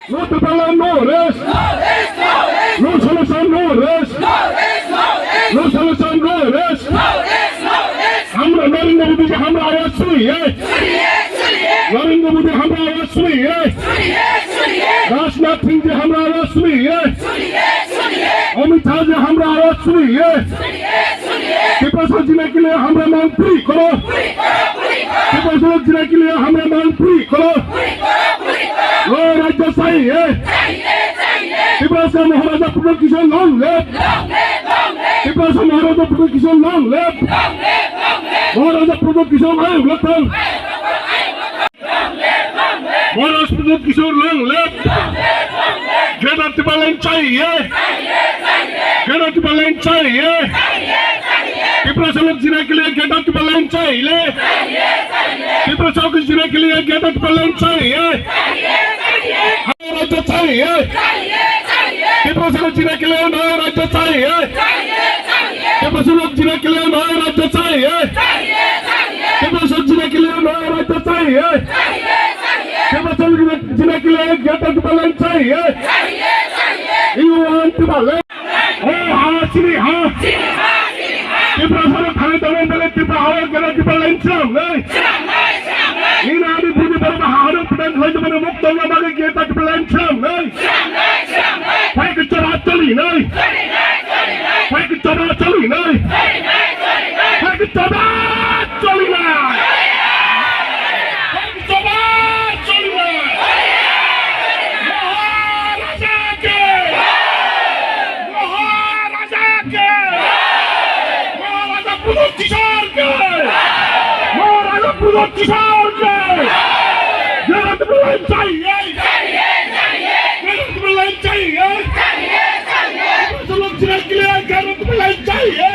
No Tipra land, no rest. No solution, no rest. No solution, no rest. हमरा नरेंद्र मोदी जी हमरा आवाज सुनिए। नरेंद्र मोदी हमरा आवाज सुनिए। राजनाथ सिंह जी हमरा आवाज सुनिए। अमित शाह जी हमरा आवाज सुनिए। टिप्रा जिले के लिए हमरा मांग पूरी करो। टिप्रा जिले के लिए हमरा मांग पूरी करो। वो राज्य चाहिए। टिप्रा से महाराजा प्रताप किशोर लॉन्ग लेफ्ट। टिप्रा से महाराजा प्रताप किशोर लॉन्ग लेफ्ट। महाराजा प्रताप किशोर लॉन्ग लेफ्ट। महाराजा प्रताप किशोर long left. Greater Tipraland चाहिए। ग्रेटर टिप्रा लाइन चाहिए। टिप्रा सड़क जिले के लिए ग्रेटर टिप्रा लाइन चाहिए। टिप्रा चौक जिले के लिए ग्रेटर टिप्रा लाइन चाहिए। हमारा राज्य चाहिए। टिप्रा सड़क जिले के लिए नया राज्य चाहिए। टिप्रा सड़क जिले के लिए नया राज्य चाहिए। टिप्रा सड़क जिले के लिए नया राज्य चाहिए। टिप्रा सड़क जिले के लिए ग्रेटर टिप्रा लाइन चाहिए। You want Tipraland? हाँ श्री हाँ। टिप्रा सड़क खाने तमाम वाले टिप्रा हवा ग्रेटर टिप्रा लाइन चाहिए। इन आदि पूरी बड़ा हारों प्रधान भाई जब मुक्त होगा बाकी ग्रेटर टिप्रा लाइन चाहिए। भाई कुछ चला चली नहीं। भाई कुछ चला चली नहीं। भाई कुछ चला चली नहीं। भाई कुछ चला चली नहीं। महाराजा के। महाराजा के। महाराजा प्रताप किशोर के। महाराजा प्रताप किशोर के। ग्रेटर टिप्रा लाइन चाहिए। ग्रेटर टिप्रा लाइन चाहिए। सड़क जिले के लिए ग्रेटर टिप्रा लाइन चाहिए।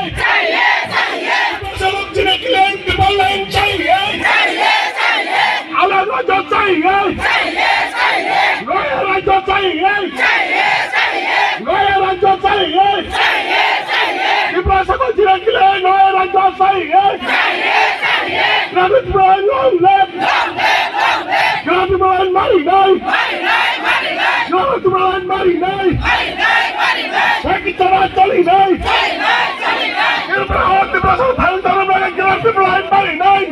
सड़क जिले के लिए टिप्रा लाइन चाहिए। अलग राज्य चाहिए। नया राज्य चाहिए। नया राज्य चाहिए। टिप्रा सड़क जिले के लिए नया राज्य चाहिए। Greater Tipraland long left. Greater Tipraland मारी नहीं। ग्रेटर टिप्रा लाइन मारी नहीं। भाई चला चली नहीं। टिप्रा और टिप्रा से थाने तमाम वाले ग्रेटर टिप्रा लाइन मारी नहीं।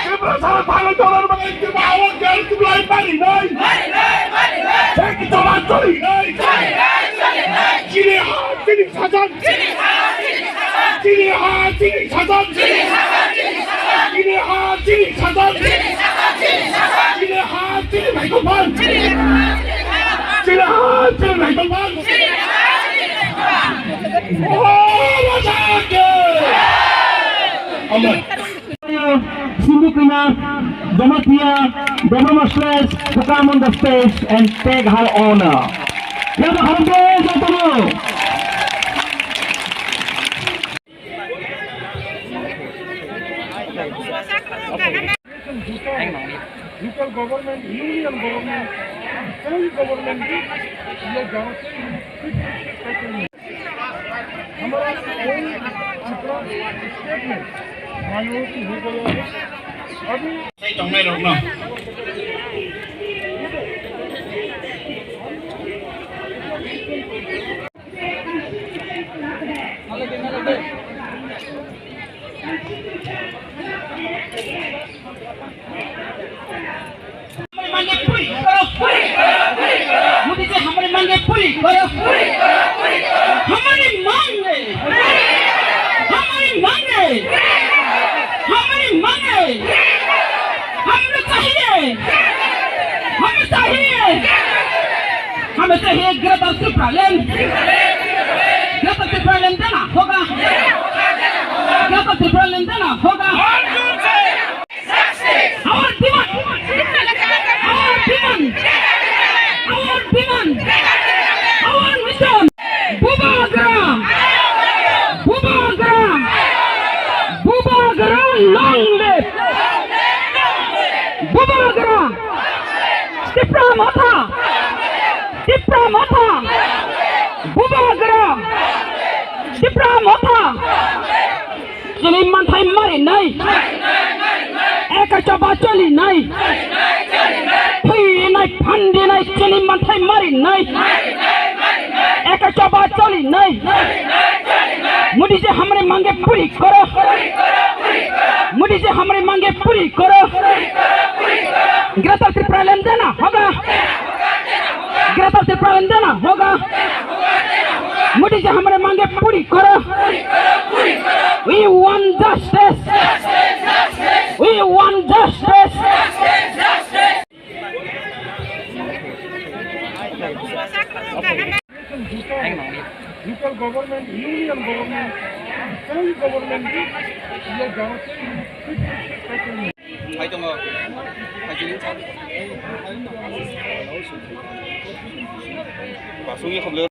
टिप्रा से थाने तमाम वाले टिप्रा और ग्रेटर टिप्रा लाइन मारी नहीं। भाई चला चली नहीं। चीनी हाँ चीनी शासन। चीनी हाँ चीनी शासन। चीनी हाँ चीनी शासन। चीनी हाँ चीनी माइक्रोफोन। चीनी हाँ चीनी microphone. Sindukina, Domatia, Demonstrate to come on the stage and take her honor. Let the Honor local government, union government, state government, ये गाँव से हमारा कोई अपना स्टेट में माइनॉरिटी हो गया है अभी सही चंगाई रोकना मोदी जी हमारी मांगे पूरी करो। हमारी मांगे हमें चाहिए greater Tipra line. Greater Tipra line देना होगा। ग्रेटर टिप्रा लाइन देना होगा। Our demand, our mission, Bubagram, long live, Bubagram, Tipra Motha, Bubagram, Tipra Motha, Suleiman Thai Mari Nai, Eka Choba Choli Nai. Pui nai phandi nai chini manthai mari nai. Eka choba choli nai. Modi se hamare mange puri karo. Modi se hamare mange puri karo. गिरफ्तार त्रिपुरा लेन देना होगा गिरफ्तार त्रिपुरा लेन देना होगा मोदी से हमारे मांगे पूरी करो we want justice we want justice local government union government central government thấy trong rồi thấy chưa quả xuống như không lớn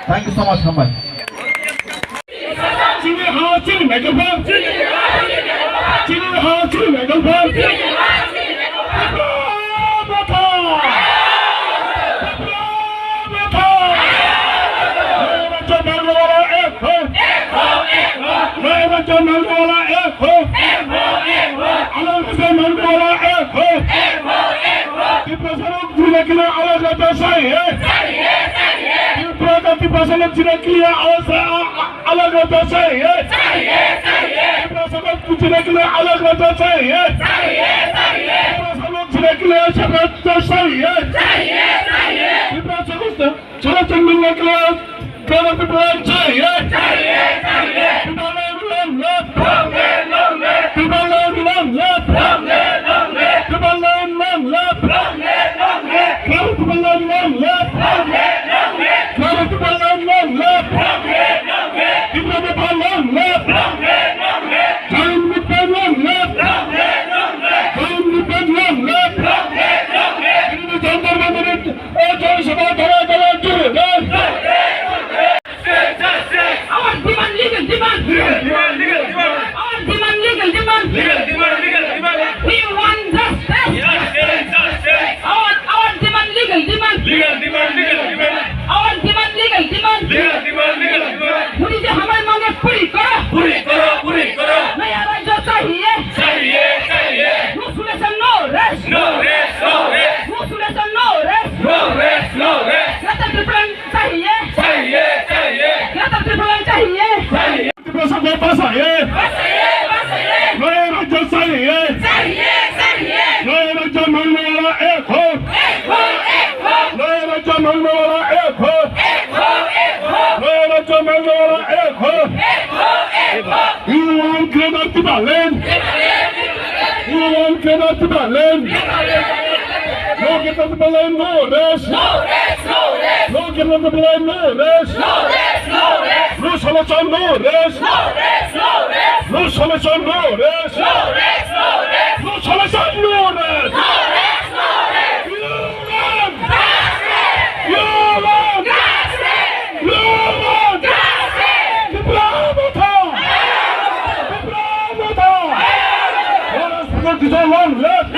Thank you so much, Khamban. Love. at the balance. No get at the balance, no rest. No get at the balance, no rest. No solution, no rest. No solution, no rest. No solution, no rest. You run! Tipra Motha! What is all one left?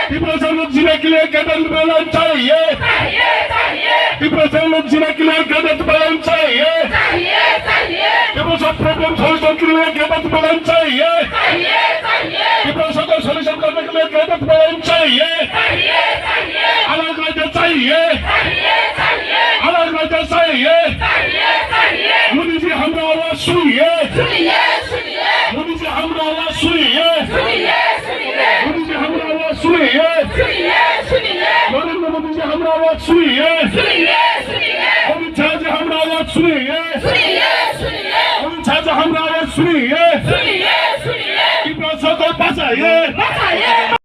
Tipra से लोग जीने के लिए गदर बैलन चाहिए Tipra से लोग जीने के लिए गदर बैलन चाहिए Tipra से प्रॉब्लम सॉल्व के लिए गदर बैलन चाहिए Tipra से कोई सॉल्यूशन करने के लिए गदर बैलन चाहिए अलग राजा चाहिए अलग राजा चाहिए मोदी जी हमरा आवाज सुनिए मोदी जी हमरा आवाज सुनिए मोदी जी हमरा आवाज सुनिए नरेंद्र मोदी जी हमरा आवाज सुनिए अमित शाह जी हमरा आवाज सुनिए अमित शाह जी हमरा आवाज सुनिए Tipra से कोई बचाइए